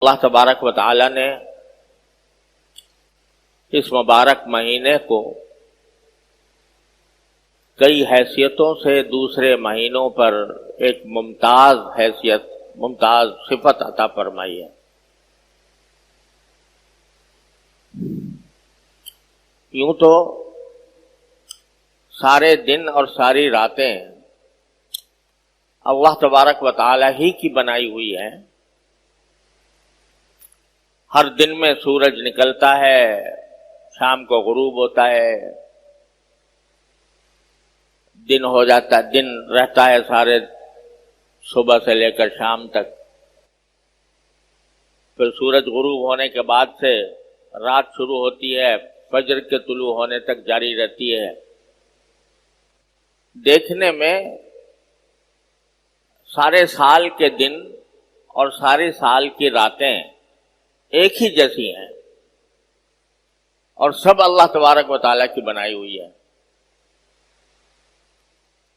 اللہ تبارک و تعالی نے اس مبارک مہینے کو کئی حیثیتوں سے دوسرے مہینوں پر ایک ممتاز حیثیت، ممتاز صفت عطا فرمائی ہے۔ یوں تو سارے دن اور ساری راتیں اللہ تبارک و تعالی ہی کی بنائی ہوئی ہیں۔ ہر دن میں سورج نکلتا ہے، شام کو غروب ہوتا ہے، دن ہو جاتا ہے، دن رہتا ہے سارے صبح سے لے کر شام تک، پھر سورج غروب ہونے کے بعد سے رات شروع ہوتی ہے، فجر کے طلوع ہونے تک جاری رہتی ہے۔ دیکھنے میں سارے سال کے دن اور سارے سال کی راتیں ایک ہی جیسی ہیں اور سب اللہ تبارک و تعالیٰ کی بنائی ہوئی ہے،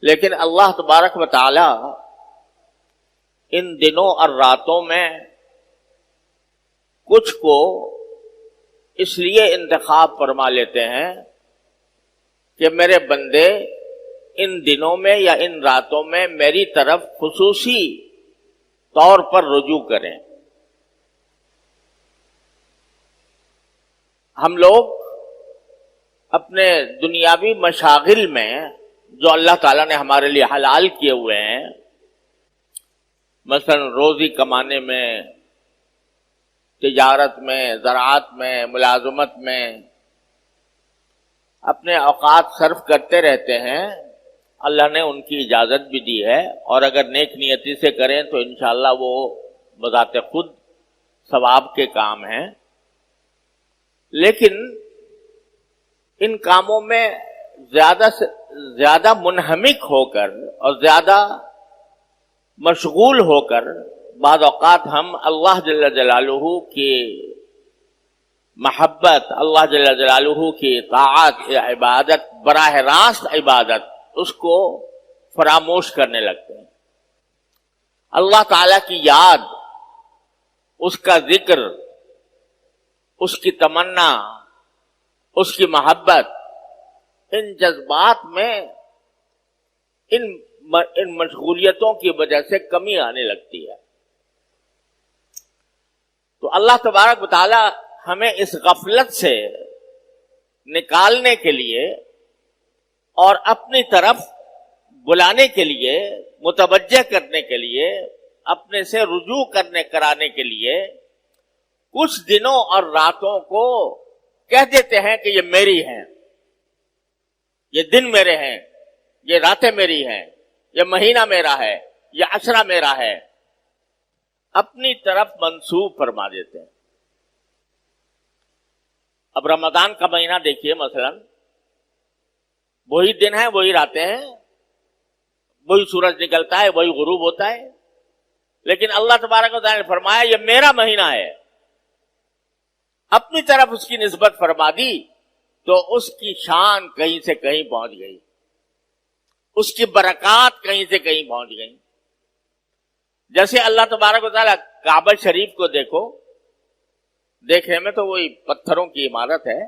لیکن اللہ تبارک و تعالیٰ ان دنوں اور راتوں میں کچھ کو اس لیے انتخاب فرما لیتے ہیں کہ میرے بندے ان دنوں میں یا ان راتوں میں میری طرف خصوصی طور پر رجوع کریں۔ ہم لوگ اپنے دنیاوی مشاغل میں جو اللہ تعالیٰ نے ہمارے لیے حلال کیے ہوئے ہیں، مثلا روزی کمانے میں، تجارت میں، زراعت میں، ملازمت میں اپنے اوقات صرف کرتے رہتے ہیں۔ اللہ نے ان کی اجازت بھی دی ہے، اور اگر نیک نیتی سے کریں تو انشاءاللہ وہ بذات خود ثواب کے کام ہیں، لیکن ان کاموں میں زیادہ سے زیادہ منہمک ہو کر اور زیادہ مشغول ہو کر بعض اوقات ہم اللہ جل جلالہ کی محبت، اللہ جل جلالہ کی طاعت، عبادت، براہ راست عبادت، اس کو فراموش کرنے لگتے ہیں۔ اللہ تعالی کی یاد، اس کا ذکر، اس کی تمنا، اس کی محبت، ان جذبات میں ان مشغولیتوں کی وجہ سے کمی آنے لگتی ہے۔ تو اللہ تبارک و تعالی ہمیں اس غفلت سے نکالنے کے لیے اور اپنی طرف بلانے کے لیے، متوجہ کرنے کے لیے، اپنے سے رجوع کرانے کے لیے کچھ دنوں اور راتوں کو کہہ دیتے ہیں کہ یہ میری ہیں، یہ دن میرے ہیں، یہ راتیں میری ہیں، یہ مہینہ میرا ہے، یہ عشرہ میرا ہے، اپنی طرف منسوب فرما دیتے ہیں۔ اب رمضان کا مہینہ دیکھیے، مثلا وہی دن ہیں، وہی راتیں ہیں، وہی سورج نکلتا ہے، وہی غروب ہوتا ہے، لیکن اللہ تبارک و تعالیٰ نے فرمایا یہ میرا مہینہ ہے، اپنی طرف اس کی نسبت فرما دی تو اس کی شان کہیں سے کہیں پہنچ گئی، اس کی برکات کہیں سے کہیں پہنچ گئی۔ جیسے اللہ تبارک و تعالیٰ کعبہ شریف کو دیکھو، دیکھنے میں تو وہی پتھروں کی عمارت ہے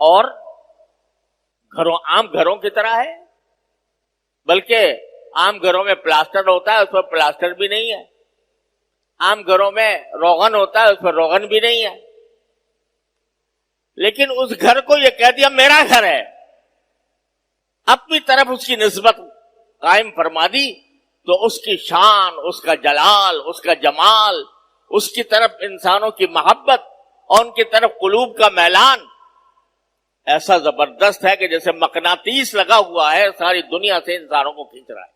اور عام گھروں کی طرح ہے، بلکہ عام گھروں میں پلاسٹر ہوتا ہے، اس پر پلاسٹر بھی نہیں ہے، عام گھروں میں روغن ہوتا ہے، اس پر روغن بھی نہیں ہے، لیکن اس گھر کو یہ کہہ دیا میرا گھر ہے، اپنی طرف اس کی نسبت قائم فرما دی تو اس کی شان، اس کا جلال، اس کا جمال، اس کی طرف انسانوں کی محبت اور ان کی طرف قلوب کا میلان ایسا زبردست ہے کہ جیسے مقناطیس لگا ہوا ہے، ساری دنیا سے انسانوں کو کھینچ رہا ہے۔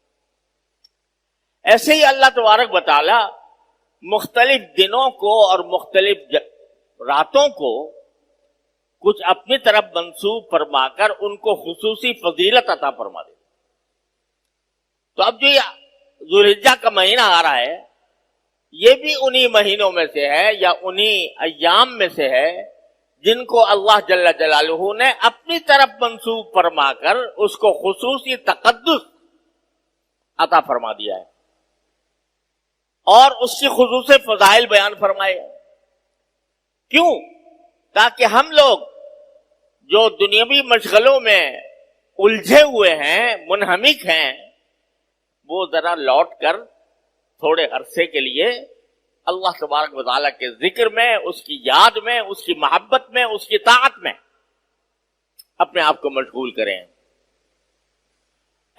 ایسے ہی اللہ تبارک و تعالی مختلف دنوں کو اور مختلف راتوں کو کچھ اپنی طرف منسوب فرما کر ان کو خصوصی فضیلت عطا فرما دے۔ تو اب جو یہ ذوالحجہ کا مہینہ آ رہا ہے، یہ بھی انہی مہینوں میں سے ہے یا انہی ایام میں سے ہے جن کو اللہ جل جلالہ نے اپنی طرف منسوب فرما کر اس کو خصوصی تقدس عطا فرما دیا ہے۔ اور اس کی خصوصی فضائل بیان فرمائے. کیوں؟ تاکہ ہم لوگ جو دنیاوی مشغلوں میں الجھے ہوئے ہیں، منہمک ہیں، وہ ذرا لوٹ کر تھوڑے عرصے کے لیے اللہ تبارک و تعالیٰ کے ذکر میں، اس کی یاد میں، اس کی محبت میں، اس کی طاعت میں اپنے آپ کو مشغول کریں.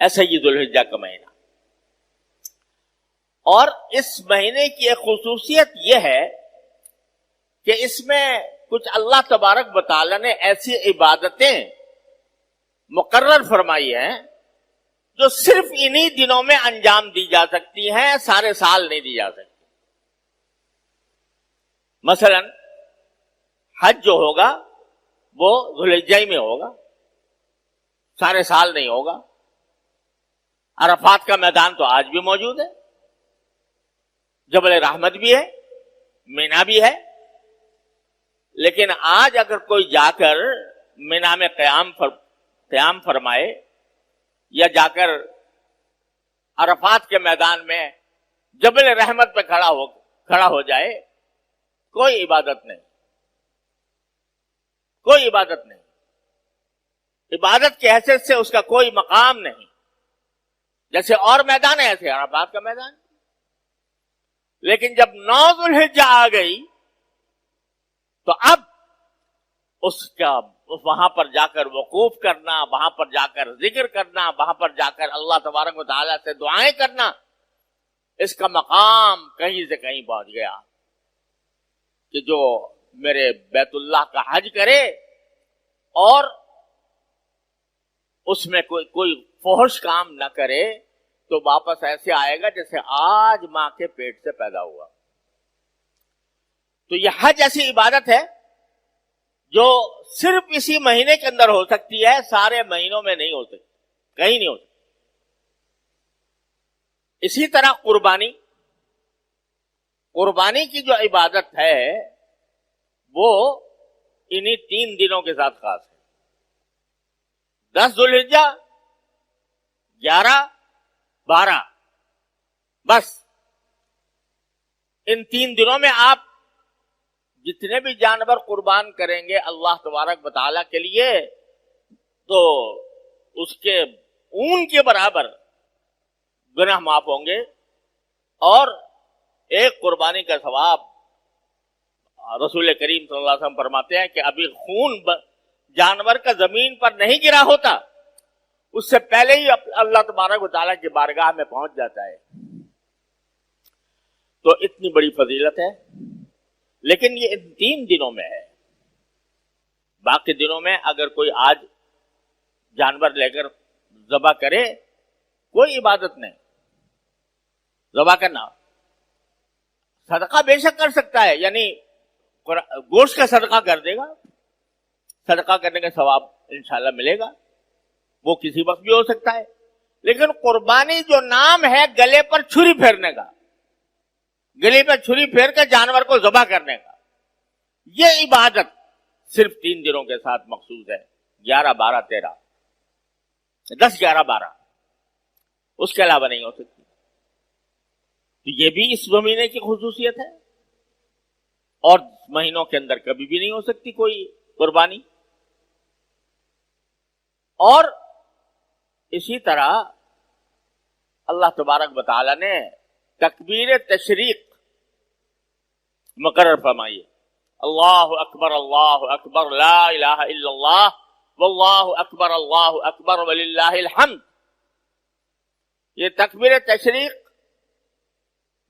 ایسا یہ ذو الحجہ کا مہینہ. اور اس مہینے کی ایک خصوصیت یہ ہے کہ اس میں کچھ اللہ تبارک و تعالیٰ نے ایسی عبادتیں مقرر فرمائی ہیں جو صرف انہی دنوں میں انجام دی جا سکتی ہیں، سارے سال نہیں دی جا سکتی. مثلا حج جو ہوگا وہ ذو الحجہ میں ہوگا، سارے سال نہیں ہوگا. عرفات کا میدان تو آج بھی موجود ہے، جبل رحمت بھی ہے، مینا بھی ہے. لیکن آج اگر کوئی جا کر مینا میں قیام فرمائے یا جا کر عرفات کے میدان میں جبل رحمت پہ کھڑا ہو جائے، کوئی عبادت نہیں، کوئی عبادت نہیں. عبادت کی حیثیت سے اس کا کوئی مقام نہیں. جیسے اور میدان ہے ایسے عرفات کا میدان. لیکن جب 9 ذو الحجہ آ گئی تو اب اس کا وہاں پر جا کر وقوف کرنا، وہاں پر جا کر ذکر کرنا، وہاں پر جا کر اللہ تبارک و تعالیٰ سے دعائیں کرنا، اس کا مقام کہیں سے کہیں پہنچ گیا کہ جو میرے بیت اللہ کا حج کرے اور اس میں کوئی فحش کام نہ کرے تو واپس ایسے آئے گا جیسے آج ماں کے پیٹ سے پیدا ہوا. تو یہ حج ایسی عبادت ہے جو صرف اسی مہینے کے اندر ہو سکتی ہے، سارے مہینوں میں نہیں ہو سکتی، کہیں نہیں ہو سکتی. اسی طرح قربانی کی جو عبادت ہے وہ انہی 3 دنوں کے ساتھ خاص ہے. 10 ذو الحجہ، 11، 12، بس ان 3 دنوں میں آپ جتنے بھی جانور قربان کریں گے اللہ تبارک و تعالیٰ کے لیے تو اس کے اون کے برابر گناہ معاف ہوں گے، اور ایک قربانی کا ثواب رسول کریم صلی اللہ علیہ وسلم فرماتے ہیں کہ ابھی خون جانور کا زمین پر نہیں گرا ہوتا، اس سے پہلے ہی اللہ تبارک و تعالیٰ کی بارگاہ میں پہنچ جاتا ہے. تو اتنی بڑی فضیلت ہے. لیکن یہ ان 3 دنوں میں ہے. باقی دنوں میں اگر کوئی آج جانور لے کر ذبح کرے کوئی عبادت نہیں. ذبح کرنا صدقہ بے شک کر سکتا ہے، یعنی گوشت کا صدقہ کر دے گا، صدقہ کرنے کا ثواب انشاءاللہ ملے گا، وہ کسی وقت بھی ہو سکتا ہے. لیکن قربانی جو نام ہے گلے پر چھری پھیرنے کا، گلے پر چھری پھیر کر جانور کو ذبح کرنے کا، یہ عبادت صرف 3 دنوں کے ساتھ مخصوص ہے. 11، 12، 13، 10، 11، 12، اس کے علاوہ نہیں ہو سکتی. تو یہ بھی اس مہینے کی خصوصیت ہے، اور مہینوں کے اندر کبھی بھی نہیں ہو سکتی کوئی قربانی. اور اسی طرح اللہ تبارک و تعالی نے تکبیر تشریق مقرر فرمائی ہے. اللہ اکبر لا الہ الا اللہ واللہ اکبر وللہ الحمد. یہ تکبیر تشریق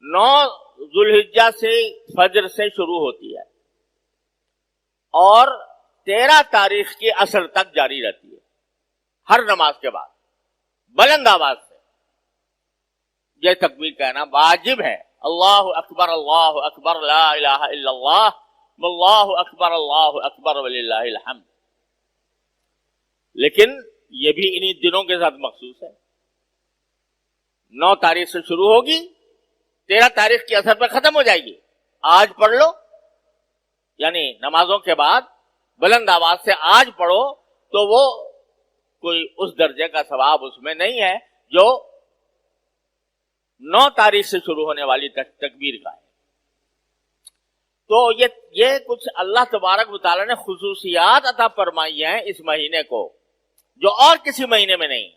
9 ذو الحجہ سے فجر سے شروع ہوتی ہے اور 13 تاریخ کی عصر تک جاری رہتی ہے. ہر نماز کے بعد بلند آواز سے یہ تکبیر کہنا واجب ہے. اللہ اکبر لا الہ الا اللہ واللہ اکبر وللہ الحمد. لیکن یہ بھی انہی دنوں کے ساتھ مخصوص ہے. 9 تاریخ سے شروع ہوگی، 13 تاریخ کی اثر پہ ختم ہو جائے گی. آج پڑھ لو، یعنی نمازوں کے بعد بلند آواز سے آج پڑھو تو وہ کوئی اس درجے کا ثواب اس میں نہیں ہے جو 9 تاریخ سے شروع ہونے والی تکبیر کا ہے۔ تو یہ کچھ اللہ تبارک و تعالیٰ نے خصوصیات عطا فرمائی ہیں اس مہینے کو، جو اور کسی مہینے میں نہیں۔